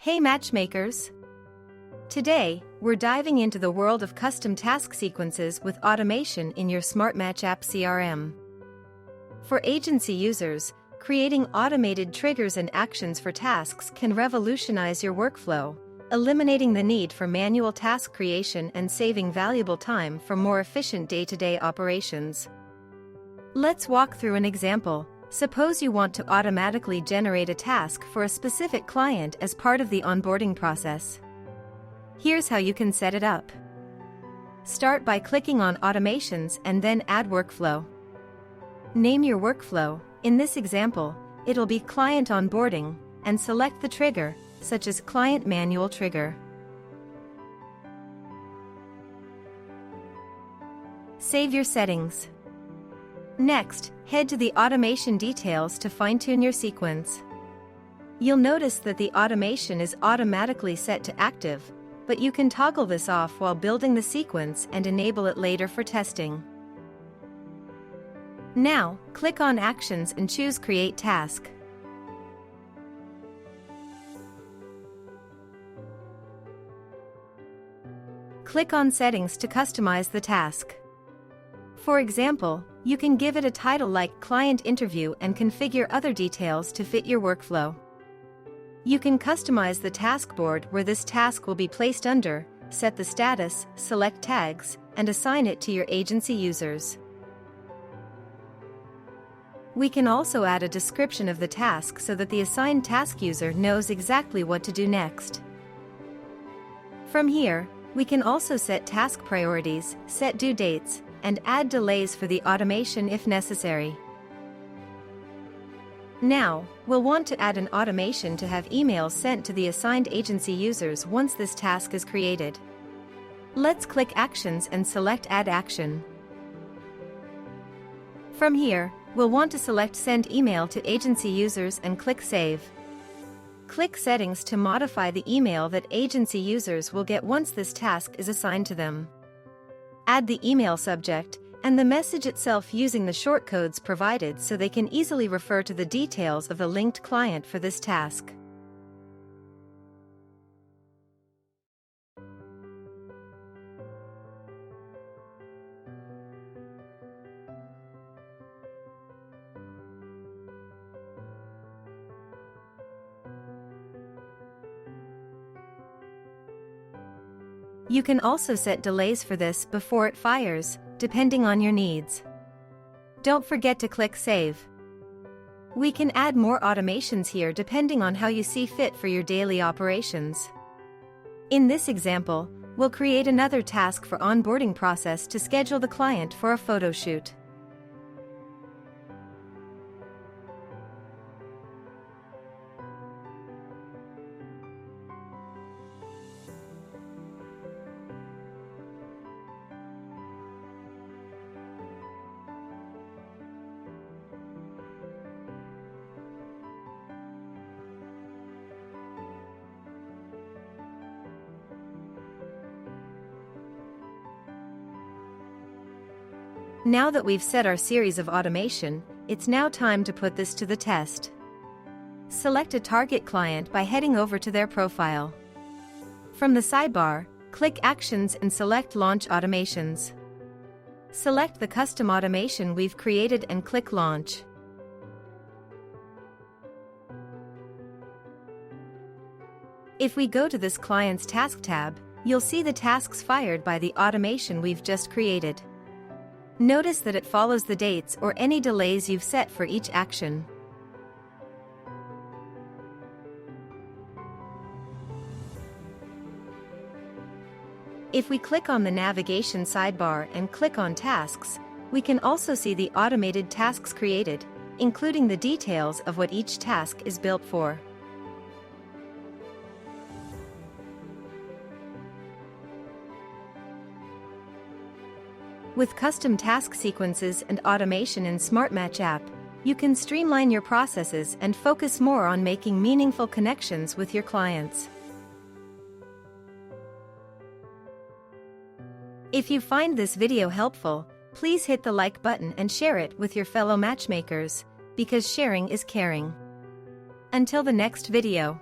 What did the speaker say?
Hey matchmakers! Today, we're diving into the world of custom task sequences with automation in your SmartMatchApp CRM. For agency users, creating automated triggers and actions for tasks can revolutionize your workflow, eliminating the need for manual task creation and saving valuable time for more efficient day-to-day operations. Let's walk through an example. Suppose you want to automatically generate a task for a specific client as part of the onboarding process. Here's how you can set it up. Start by clicking on Automations and then Add Workflow. Name your workflow. In this example, it'll be Client Onboarding, and select the trigger, such as Client Manual Trigger. Save your settings. Next, head to the automation details to fine-tune your sequence. You'll notice that the automation is automatically set to active, but you can toggle this off while building the sequence and enable it later for testing. Now, click on Actions and choose Create Task. Click on Settings to customize the task. For example, you can give it a title like Client Interview and configure other details to fit your workflow. You can customize the task board where this task will be placed under, set the status, select tags, and assign it to your agency users. We can also add a description of the task so that the assigned task user knows exactly what to do next. From here, we can also set task priorities, set due dates, and add delays for the automation if necessary. Now, we'll want to add an automation to have emails sent to the assigned agency users once this task is created. Let's click Actions and select Add Action. From here, we'll want to select Send Email to Agency Users and click Save. Click Settings to modify the email that agency users will get once this task is assigned to them. Add the email subject and the message itself using the shortcodes provided so they can easily refer to the details of the linked client for this task. You can also set delays for this before it fires, depending on your needs. Don't forget to click Save. We can add more automations here depending on how you see fit for your daily operations. In this example, we'll create another task for onboarding process to schedule the client for a photo shoot. Now that we've set our series of automation, it's now time to put this to the test. Select a target client by heading over to their profile. From the sidebar, click Actions and select Launch Automations. Select the custom automation we've created and click Launch. If we go to this client's task tab, you'll see the tasks fired by the automation we've just created. Notice that it follows the dates or any delays you've set for each action. If we click on the navigation sidebar and click on Tasks, we can also see the automated tasks created, including the details of what each task is built for. With custom task sequences and automation in SmartMatchApp, you can streamline your processes and focus more on making meaningful connections with your clients. If you find this video helpful, please hit the like button and share it with your fellow matchmakers, because sharing is caring. Until the next video.